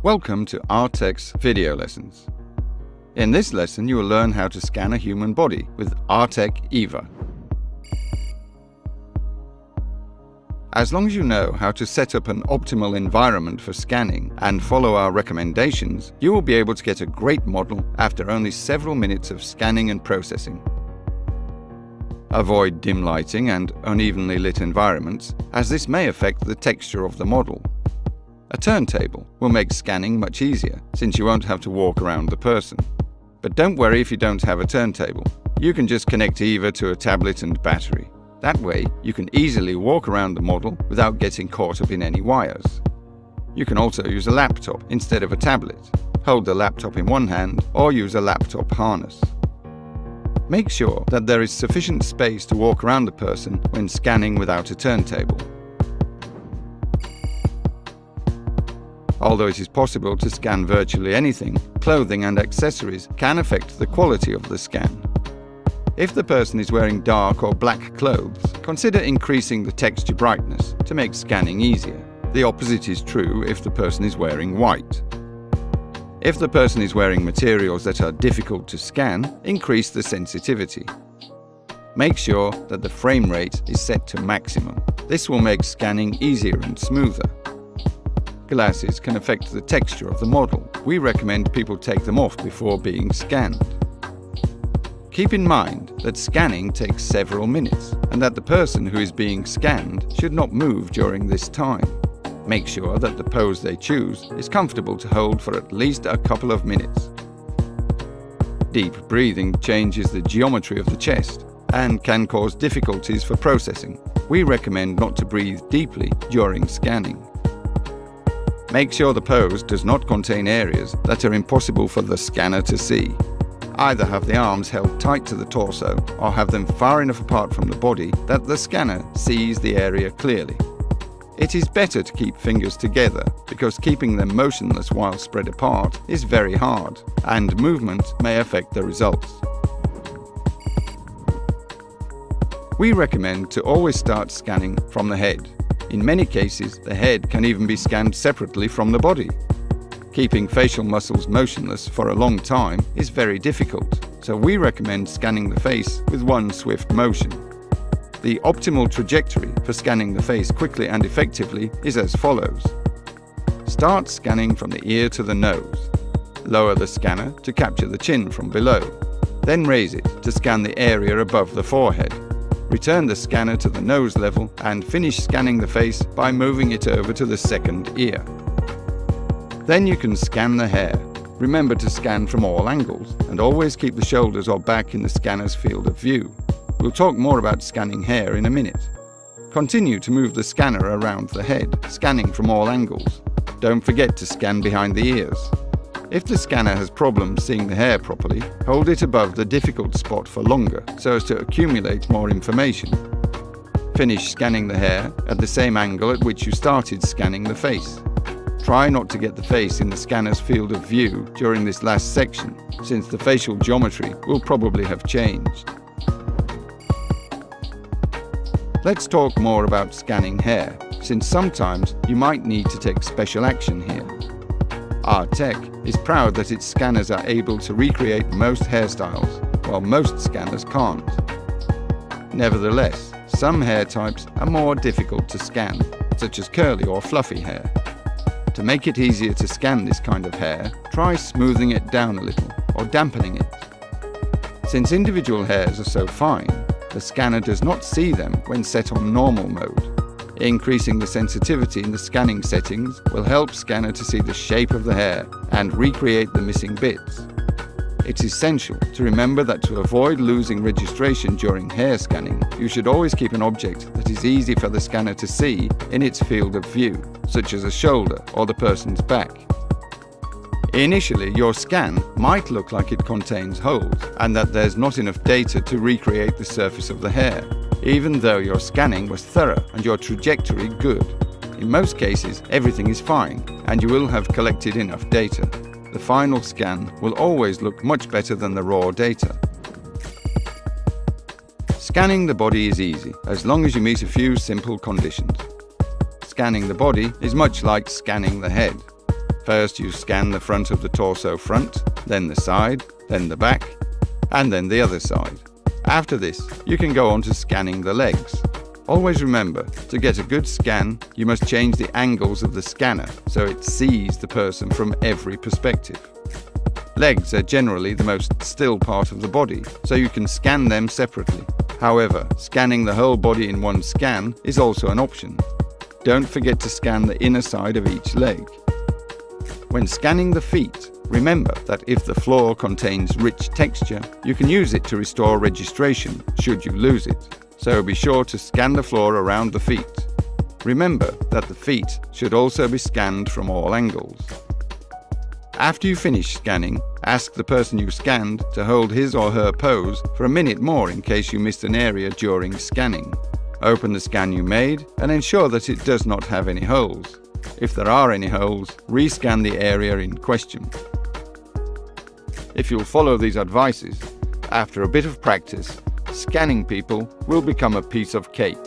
Welcome to Artec's video lessons. In this lesson you will learn how to scan a human body with Artec EVA. As long as you know how to set up an optimal environment for scanning and follow our recommendations, you will be able to get a great model after only several minutes of scanning and processing. Avoid dim lighting and unevenly lit environments, as this may affect the texture of the model. A turntable will make scanning much easier, since you won't have to walk around the person. But don't worry if you don't have a turntable. You can just connect EVA to a tablet and battery. That way, you can easily walk around the model without getting caught up in any wires. You can also use a laptop instead of a tablet. Hold the laptop in one hand or use a laptop harness. Make sure that there is sufficient space to walk around the person when scanning without a turntable. Although it is possible to scan virtually anything, clothing and accessories can affect the quality of the scan. If the person is wearing dark or black clothes, consider increasing the texture brightness to make scanning easier. The opposite is true if the person is wearing white. If the person is wearing materials that are difficult to scan, increase the sensitivity. Make sure that the frame rate is set to maximum. This will make scanning easier and smoother. Glasses can affect the texture of the model. We recommend people take them off before being scanned. Keep in mind that scanning takes several minutes and that the person who is being scanned should not move during this time. Make sure that the pose they choose is comfortable to hold for at least a couple of minutes. Deep breathing changes the geometry of the chest and can cause difficulties for processing. We recommend not to breathe deeply during scanning. Make sure the pose does not contain areas that are impossible for the scanner to see. Either have the arms held tight to the torso or have them far enough apart from the body that the scanner sees the area clearly. It is better to keep fingers together because keeping them motionless while spread apart is very hard, and movement may affect the results. We recommend to always start scanning from the head. In many cases, the head can even be scanned separately from the body. Keeping facial muscles motionless for a long time is very difficult, so we recommend scanning the face with one swift motion. The optimal trajectory for scanning the face quickly and effectively is as follows. Start scanning from the ear to the nose. Lower the scanner to capture the chin from below. Then raise it to scan the area above the forehead. Return the scanner to the nose level and finish scanning the face by moving it over to the second ear. Then you can scan the hair. Remember to scan from all angles and always keep the shoulders or back in the scanner's field of view. We'll talk more about scanning hair in a minute. Continue to move the scanner around the head, scanning from all angles. Don't forget to scan behind the ears. If the scanner has problems seeing the hair properly, hold it above the difficult spot for longer so as to accumulate more information. Finish scanning the hair at the same angle at which you started scanning the face. Try not to get the face in the scanner's field of view during this last section, since the facial geometry will probably have changed. Let's talk more about scanning hair, since sometimes you might need to take special action here. Artec is proud that its scanners are able to recreate most hairstyles, while most scanners can't. Nevertheless, some hair types are more difficult to scan, such as curly or fluffy hair. To make it easier to scan this kind of hair, try smoothing it down a little or dampening it. Since individual hairs are so fine, the scanner does not see them when set on normal mode. Increasing the sensitivity in the scanning settings will help scanner to see the shape of the hair and recreate the missing bits. It's essential to remember that to avoid losing registration during hair scanning, you should always keep an object that is easy for the scanner to see in its field of view, such as a shoulder or the person's back. Initially, your scan might look like it contains holes and that there's not enough data to recreate the surface of the hair, even though your scanning was thorough and your trajectory good. In most cases, everything is fine and you will have collected enough data. The final scan will always look much better than the raw data. Scanning the body is easy, as long as you meet a few simple conditions. Scanning the body is much like scanning the head. First you scan the front of the torso front, then the side, then the back, and then the other side. After this, you can go on to scanning the legs. Always remember, to get a good scan, you must change the angles of the scanner so it sees the person from every perspective. Legs are generally the most still part of the body, so you can scan them separately. However, scanning the whole body in one scan is also an option. Don't forget to scan the inner side of each leg. When scanning the feet, remember that if the floor contains rich texture, you can use it to restore registration should you lose it. So be sure to scan the floor around the feet. Remember that the feet should also be scanned from all angles. After you finish scanning, ask the person you scanned to hold his or her pose for a minute more in case you missed an area during scanning. Open the scan you made and ensure that it does not have any holes. If there are any holes, rescan the area in question. If you'll follow these advices, after a bit of practice, scanning people will become a piece of cake.